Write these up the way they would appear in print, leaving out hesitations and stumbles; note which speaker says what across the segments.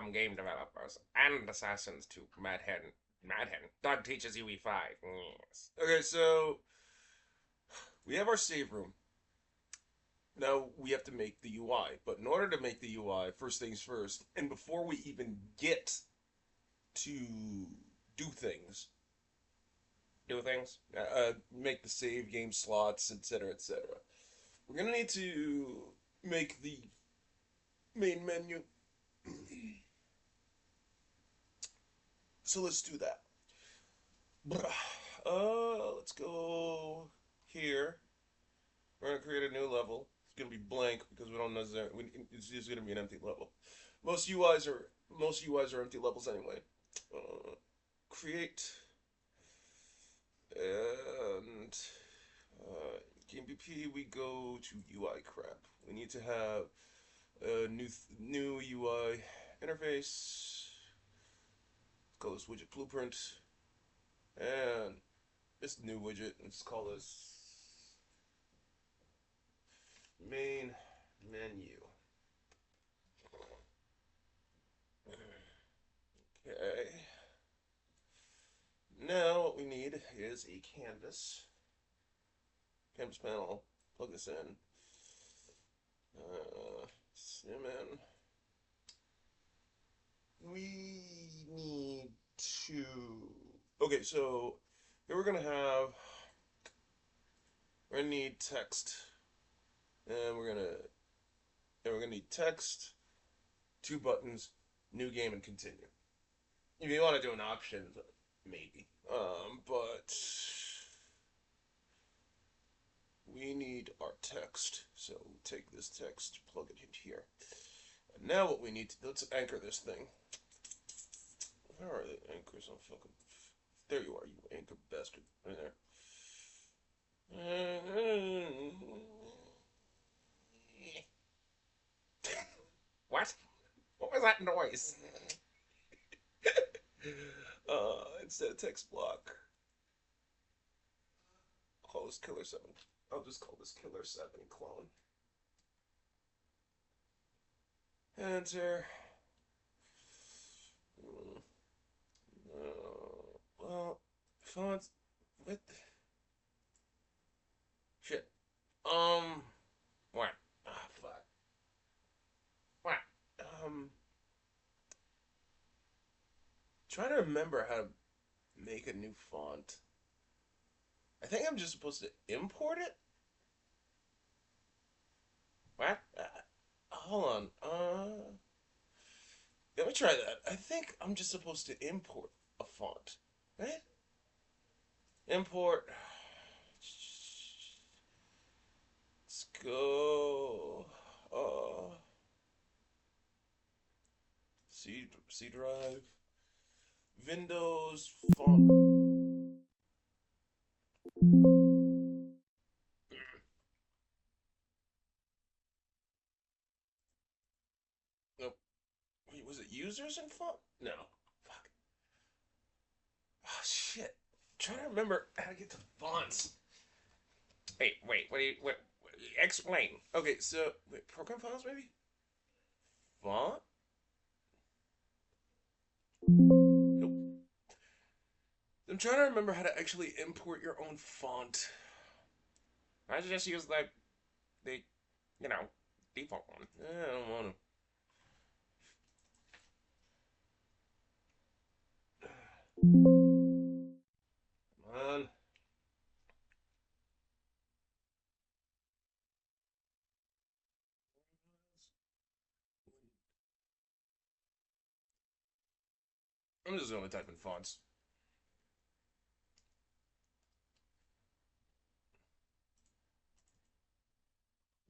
Speaker 1: from game developers and assassins to Madhead. Madhead. Doug teaches Ue5. Yes.
Speaker 2: Okay, so we have our save room. Now we have to make the UI. But in order to make the UI, first things first, and before we even get to do things,
Speaker 1: Do things.
Speaker 2: make the save game slots, etc., etc., we're gonna need to make the main menu. So let's do that. Let's go here. We're gonna create a new level. It's gonna be blank because we don't necessarily. It's just gonna be an empty level. Most UIs are empty levels anyway. Create and game BP. We go to UI crap. We need to have a new UI interface. Let's call this widget blueprint and this new widget. Let's call this main menu. Okay. Now what we need is a canvas. Canvas panel. Plug this in. Sim We need to. Okay, so here we're gonna need text, and we're gonna need text, two buttons, new game, and continue. If you want to do an option, maybe. But we need our text. So take this text, plug it in here. And now what we need to let's anchor this thing. Where are the anchors? I'm fucking. There you are, you anchor bastard. Right there.
Speaker 1: What? What was that noise?
Speaker 2: Instead of text block, I'll call this Killer 7. I'll just call this Killer 7 clone. Enter. Well, fonts. What? Shit.
Speaker 1: What?
Speaker 2: Ah, fuck.
Speaker 1: What?
Speaker 2: Um, Trying to remember how to make a new font. I think I'm just supposed to import it.
Speaker 1: What?
Speaker 2: Hold on. Let me try that. I think I'm just supposed to import a font, right? Import. Let's go. C drive. Windows font. Nope. Wait, was it users and font? No. Fuck. Oh shit. I'm trying to remember how to get to fonts.
Speaker 1: Wait. What do you? What? Explain.
Speaker 2: Okay, so wait, program files maybe? Font? Nope. I'm trying to remember how to actually import your own font.
Speaker 1: Why don't you just use the, you know, default one?
Speaker 2: I don't want to. Come on. I'm just gonna type in fonts.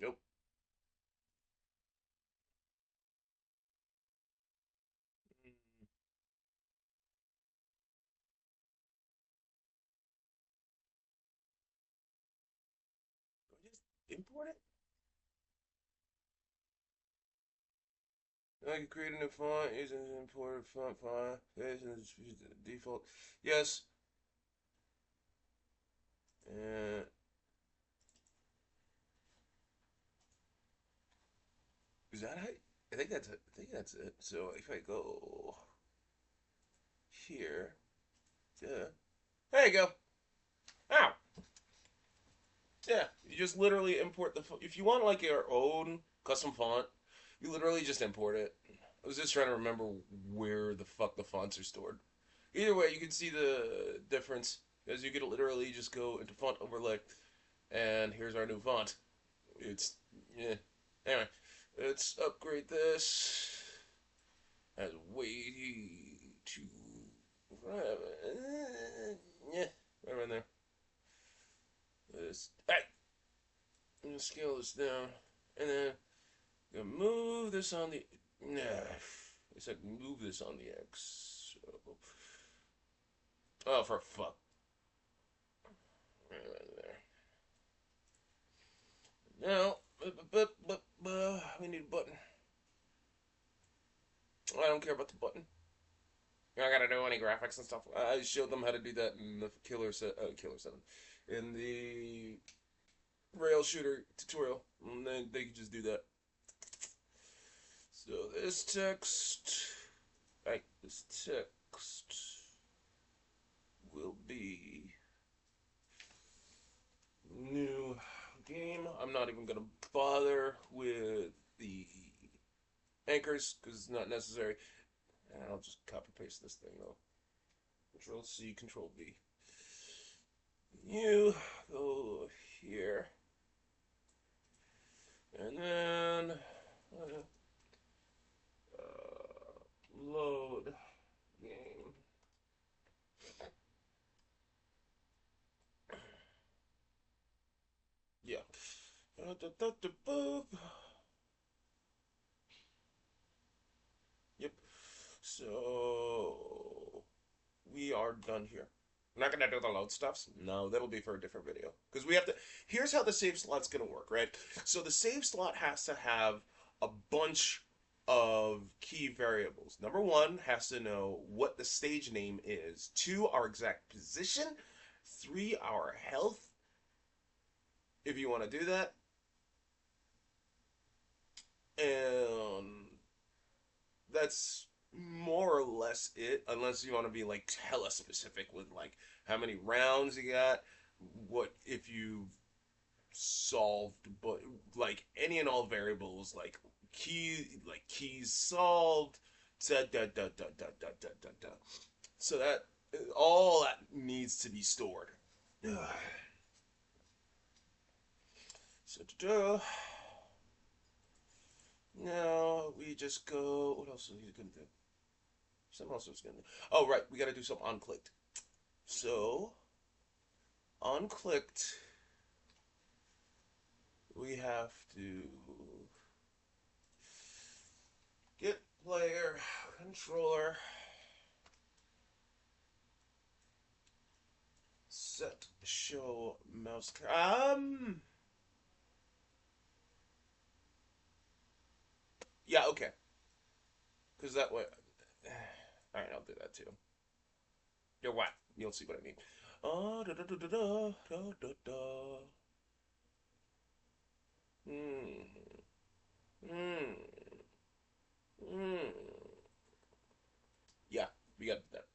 Speaker 2: Nope. Do I just import it? I can create a new font using the imported font file. Default. Yes. Uh, is that how? I think that's it. I think that's it. So if I go here, yeah, there you go.
Speaker 1: Oh,
Speaker 2: Yeah, you just literally import the. If you want like your own custom font, you literally just import it. I was just trying to remember where the fuck the fonts are stored. Either way, you can see the difference because you could literally just go into font overlay, and here's our new font. It's yeah. Anyway, let's upgrade this as way too. Yeah, right around there. This. Hey, I'm gonna scale this down, and then I'm gonna move this on the. Nah, I said move this on the X. So, oh, for fuck. Right around there. Now, we need a button. I don't care about the button.
Speaker 1: you're not gonna do any graphics and stuff.
Speaker 2: I showed them how to do that in the Killer 7, in the rail shooter tutorial, and then they can just do that. So this text, right, this text will be new game. I'm not even gonna bother with the anchors because it's not necessary. And I'll just copy paste this thing though. Control C, Control V. You go here, and then load game. Yeah. Yep. So we are done here.
Speaker 1: I'm not gonna do the load stuffs.
Speaker 2: No, that'll be for a different video. Because we have to. Here's how the save slot's gonna work, right? So the save slot has to have a bunch of key variables. Number one has to know what the stage name is. Two, our exact position. Three, our health. If you want to do that. And that's more or less it, unless you want to be like hella specific with like how many rounds you got, what if you solved, but like any and all variables like keys solved, da da da da da da da da da. So that all that needs to be stored. So now we just go. What else are we gonna do? Something else I was gonna do. Oh right, we gotta do some on clicked. So on clicked, we have to get player controller set show mouse. Yeah, okay. Because that way. All right, I'll do that too.
Speaker 1: Do what?
Speaker 2: You'll see what I mean. Da da da da da da da da. Hmm. Hmm. Hmm. Yeah, we got that.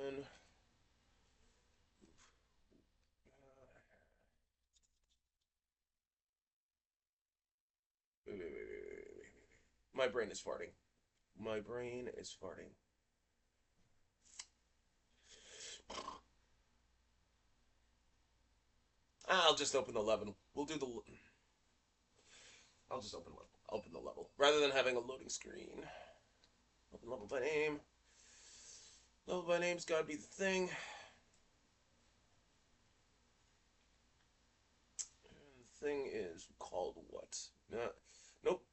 Speaker 2: And wait. My brain is farting. My brain is farting. I'll just open the level. We'll do the. I'll just open the level rather than having a loading screen. Open level by name. Level by name's gotta be the thing. And the thing is called what? Nope.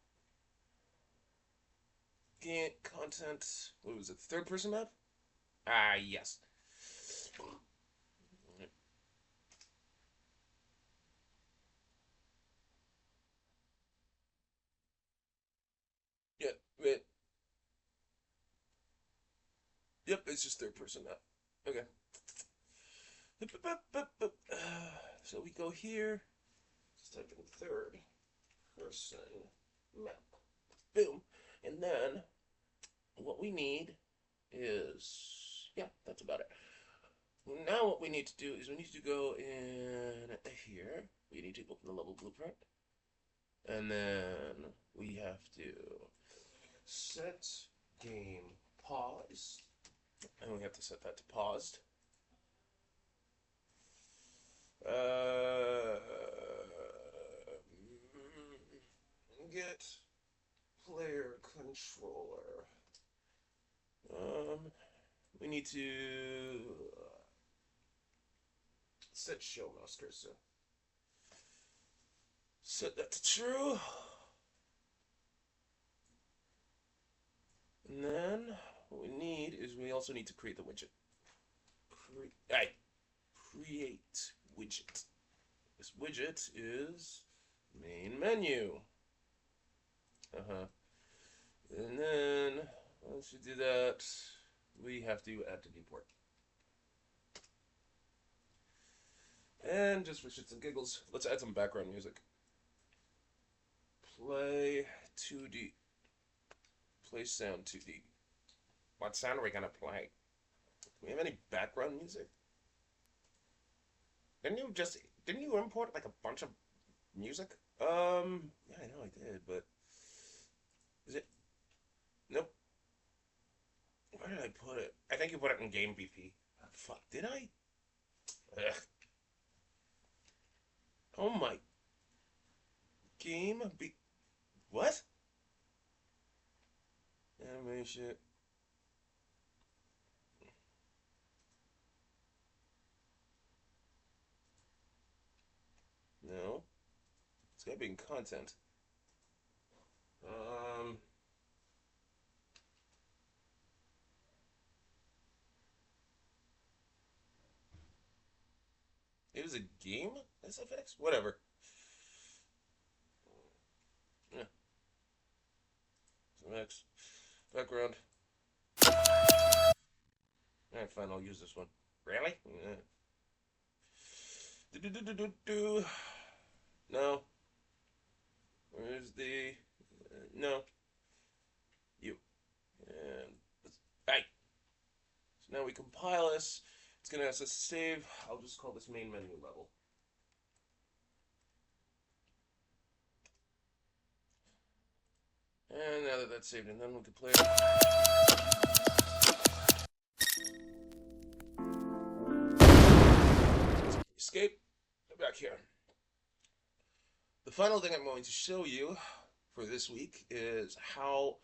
Speaker 2: Can't content. What was it? Third person map?
Speaker 1: Ah, yes.
Speaker 2: Yeah. Wait. Yep. It's just third person map. Okay. So we go here. Just type in third. person map. Boom. And then what we need is, yeah, that's about it. Now what we need to do is we need to go in here. We need to open the level blueprint. And then we have to set game pause. And we have to set that to paused. Get player controller. We need to set show master. So set that to true. And then what we need is we also need to create the widget. Create widget. This widget is main menu. And then once we do that, we have to add to viewport. And just for shits and giggles, let's add some background music. Play 2D. Play sound 2D.
Speaker 1: What sound are we gonna play?
Speaker 2: Do we have any background music?
Speaker 1: Didn't you import like a bunch of music?
Speaker 2: Yeah, I know I did, but is it? Nope. Where did I put it?
Speaker 1: I think you put it in Game BP.
Speaker 2: Oh, fuck, did I?
Speaker 1: Ugh.
Speaker 2: Oh my. Game B. What? Animation. No. It's gotta be in content. Um. It was a game? SFX? Whatever. Yeah. SFX. Background. Alright, fine, I'll use this one.
Speaker 1: Really?
Speaker 2: Yeah. Do. No. Where's the. No. You. And. Hey! So now we compile this. It's gonna ask us to save. I'll just call this main menu level. And now that that's saved and done, we can play it. Escape. Back here. The final thing I'm going to show you for this week is how.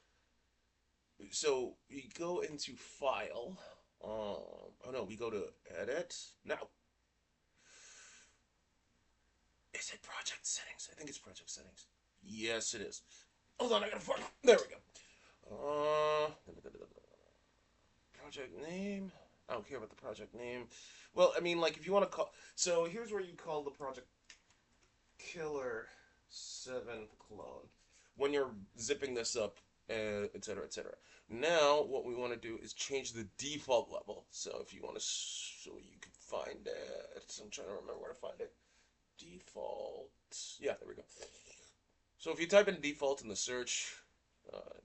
Speaker 2: So we go into File. Oh no, we go to Edit. No. Is it Project Settings? I think it's Project Settings. Yes, it is. Hold on, I gotta find. There we go. Project name. I don't care about the project name. Well, I mean, like if you want to call. So here's where you call the project Killer 7th clone when you're zipping this up, etc., etc. Now, what we want to do is change the default level. So if you want to, so you can find it. I'm trying to remember where to find it. Default. Yeah, there we go. So if you type in default in the search,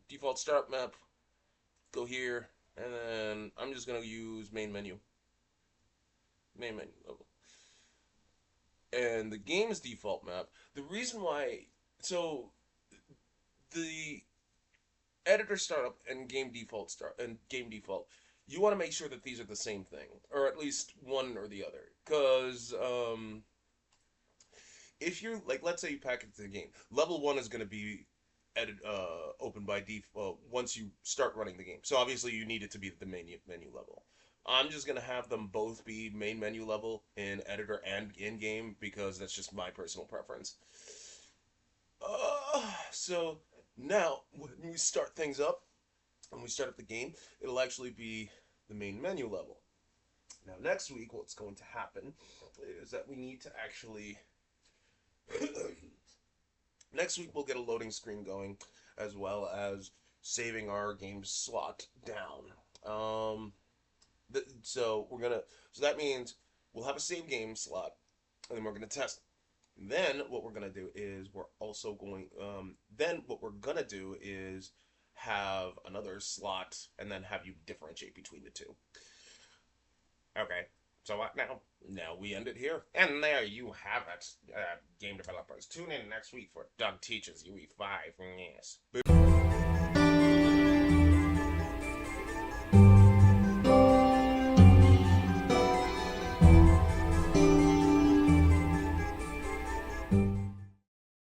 Speaker 2: default startup map, go here, and then I'm just gonna use main menu. Main menu level. And the game's default map. The reason why, so the editor startup and game default, you want to make sure that these are the same thing, or at least one or the other, because if you're like, let's say you package the game, level one is going to be open by default once you start running the game. So obviously you need it to be the main menu level. I'm just gonna have them both be main menu level in editor and in game because that's just my personal preference. So now when we start things up, when we start up the game, it'll actually be the main menu level. Now next week, what's going to happen is that we need to actually. Next week we'll get a loading screen going, as well as saving our game slot down. So we're gonna. So that means we'll have a save game slot, and then we're gonna test. Then what we're gonna do is we're also going. Then what we're gonna do is have another slot, and then have you differentiate between the two.
Speaker 1: Okay. So what now?
Speaker 2: Now we end it here.
Speaker 1: And there you have it, game developers. Tune in next week for Doug Teaches UE5. Yes.